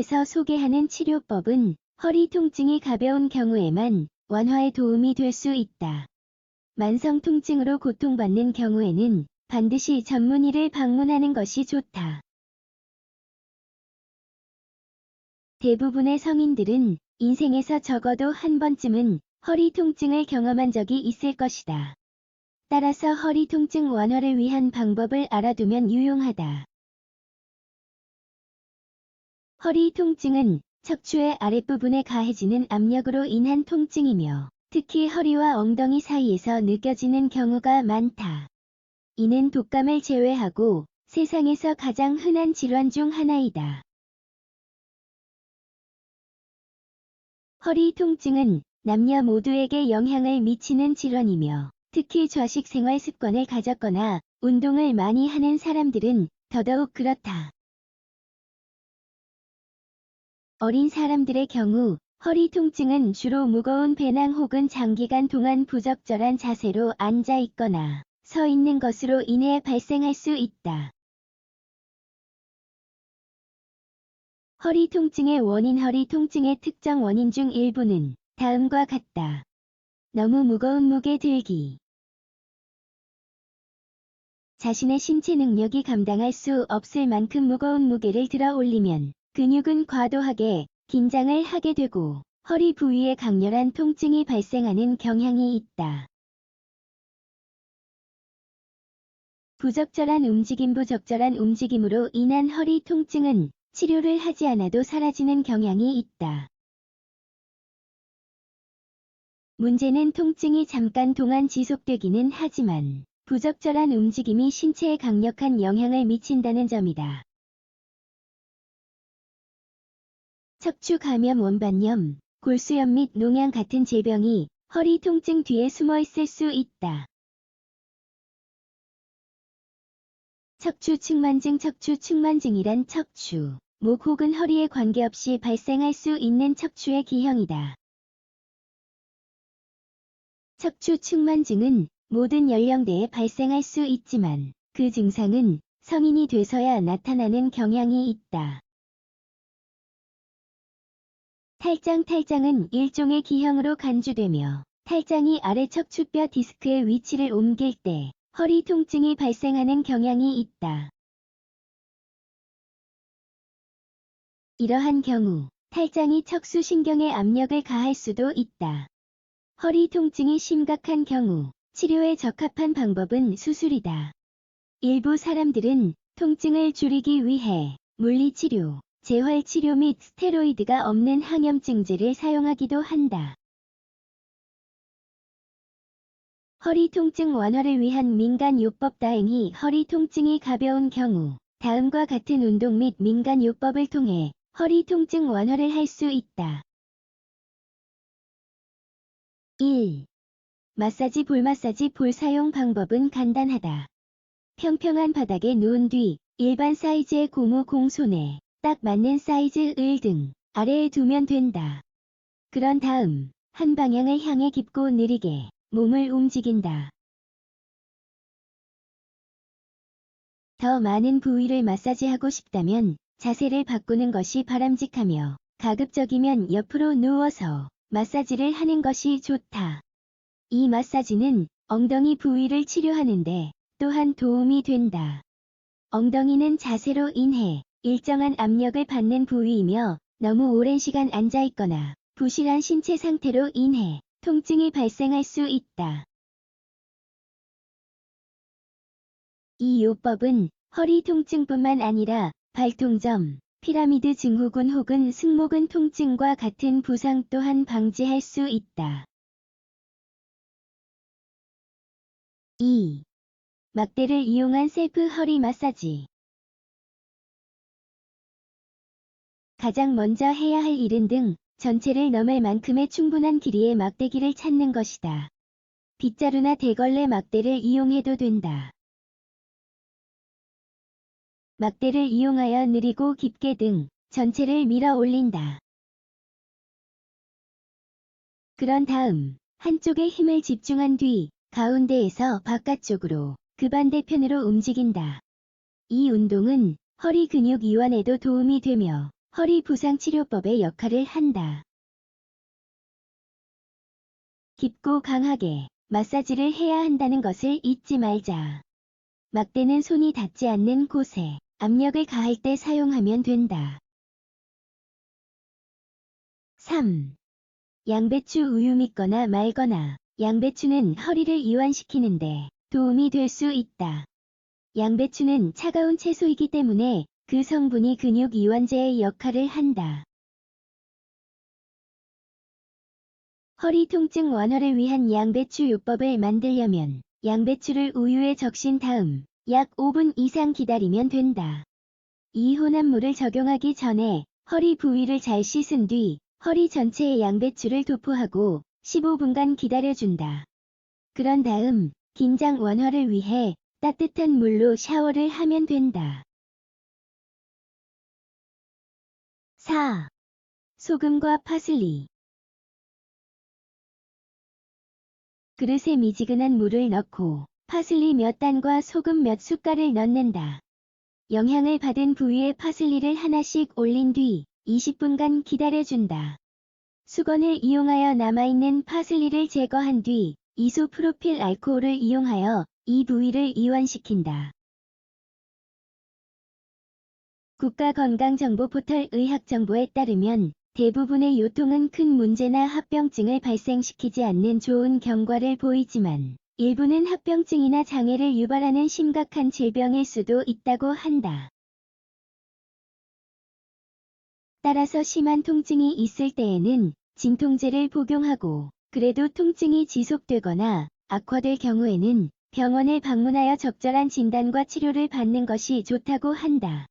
유튜브에서 소개하는 치료법은 허리 통증이 가벼운 경우에만 완화에 도움이 될 수 있다. 만성 통증으로 고통받는 경우에는 반드시 전문의를 방문하는 것이 좋다. 대부분의 성인들은 인생에서 적어도 한 번쯤은 허리 통증을 경험한 적이 있을 것이다. 따라서 허리 통증 완화를 위한 방법을 알아두면 유용하다. 허리 통증은 척추의 아랫부분에 가해지는 압력으로 인한 통증이며 특히 허리와 엉덩이 사이에서 느껴지는 경우가 많다. 이는 독감을 제외하고 세상에서 가장 흔한 질환 중 하나이다. 허리 통증은 남녀 모두에게 영향을 미치는 질환이며 특히 좌식 생활 습관을 가졌거나 운동을 많이 하는 사람들은 더더욱 그렇다. 어린 사람들의 경우 허리 통증은 주로 무거운 배낭 혹은 장기간 동안 부적절한 자세로 앉아 있거나 서 있는 것으로 인해 발생할 수 있다. 허리 통증의 원인 허리 통증의 특정 원인 중 일부는 다음과 같다. 너무 무거운 무게 들기. 자신의 신체 능력이 감당할 수 없을 만큼 무거운 무게를 들어 올리면 근육은 과도하게 긴장을 하게 되고 허리 부위에 강렬한 통증이 발생하는 경향이 있다. 부적절한 움직임으로 인한 허리 통증은 치료를 하지 않아도 사라지는 경향이 있다. 문제는 통증이 잠깐 동안 지속되기는 하지만 부적절한 움직임이 신체에 강력한 영향을 미친다는 점이다. 척추 감염, 원반염, 골수염 및 농양 같은 질병이 허리 통증 뒤에 숨어 있을 수 있다. 척추 측만증이란 척추, 목 혹은 허리에 관계없이 발생할 수 있는 척추의 기형이다. 척추 측만증은 모든 연령대에 발생할 수 있지만 그 증상은 성인이 돼서야 나타나는 경향이 있다. 탈장은 일종의 기형으로 간주되며 탈장이 아래 척추뼈 디스크의 위치를 옮길 때 허리 통증이 발생하는 경향이 있다. 이러한 경우 탈장이 척수신경에 압력을 가할 수도 있다. 허리 통증이 심각한 경우 치료에 적합한 방법은 수술이다. 일부 사람들은 통증을 줄이기 위해 물리치료, 재활치료 및 스테로이드가 없는 항염증제를 사용하기도 한다. 허리 통증 완화를 위한 민간요법 다행히 허리 통증이 가벼운 경우 다음과 같은 운동 및 민간요법을 통해 허리 통증 완화를 할 수 있다. 1. 마사지 볼 사용 방법은 간단하다. 평평한 바닥에 누운 뒤 일반 사이즈의 고무 공손에 딱 맞는 사이즈의 등 아래에 두면 된다. 그런 다음 한 방향을 향해 깊고 느리게 몸을 움직인다. 더 많은 부위를 마사지하고 싶다면 자세를 바꾸는 것이 바람직하며 가급적이면 옆으로 누워서 마사지를 하는 것이 좋다. 이 마사지는 엉덩이 부위를 치료하는데 또한 도움이 된다. 엉덩이는 자세로 인해 일정한 압력을 받는 부위이며 너무 오랜 시간 앉아있거나 부실한 신체 상태로 인해 통증이 발생할 수 있다. 이 요법은 허리 통증뿐만 아니라 발통점, 피라미드 증후군 혹은 승모근 통증과 같은 부상 또한 방지할 수 있다. 2. 막대를 이용한 셀프 허리 마사지. 가장 먼저 해야 할 일은 등 전체를 넘을 만큼의 충분한 길이의 막대기를 찾는 것이다. 빗자루나 대걸레 막대를 이용해도 된다. 막대를 이용하여 느리고 깊게 등 전체를 밀어 올린다. 그런 다음 한쪽에 힘을 집중한 뒤 가운데에서 바깥쪽으로 그 반대편으로 움직인다. 이 운동은 허리 근육 이완에도 도움이 되며 허리 부상 치료법의 역할을 한다. 깊고 강하게 마사지를 해야 한다는 것을 잊지 말자. 막대는 손이 닿지 않는 곳에 압력을 가할 때 사용하면 된다. 3. 양배추 우유 믿거나 말거나. 양배추는 허리를 이완시키는데 도움이 될 수 있다. 양배추는 차가운 채소이기 때문에 그 성분이 근육 이완제의 역할을 한다. 허리 통증 완화를 위한 양배추 요법을 만들려면 양배추를 우유에 적신 다음 약 5분 이상 기다리면 된다. 이 혼합물을 적용하기 전에 허리 부위를 잘 씻은 뒤 허리 전체에 양배추를 도포하고 15분간 기다려준다. 그런 다음 긴장 완화를 위해 따뜻한 물로 샤워를 하면 된다. 4. 소금과 파슬리. 그릇에 미지근한 물을 넣고 파슬리 몇 단과 소금 몇 숟갈을 넣는다. 영향을 받은 부위에 파슬리를 하나씩 올린 뒤 20분간 기다려준다. 수건을 이용하여 남아있는 파슬리를 제거한 뒤 이소프로필 알코올을 이용하여 이 부위를 이완시킨다. 국가건강정보 포털 의학정보에 따르면 대부분의 요통은 큰 문제나 합병증을 발생시키지 않는 좋은 경과를 보이지만 일부는 합병증이나 장애를 유발하는 심각한 질병일 수도 있다고 한다. 따라서 심한 통증이 있을 때에는 진통제를 복용하고 그래도 통증이 지속되거나 악화될 경우에는 병원을 방문하여 적절한 진단과 치료를 받는 것이 좋다고 한다.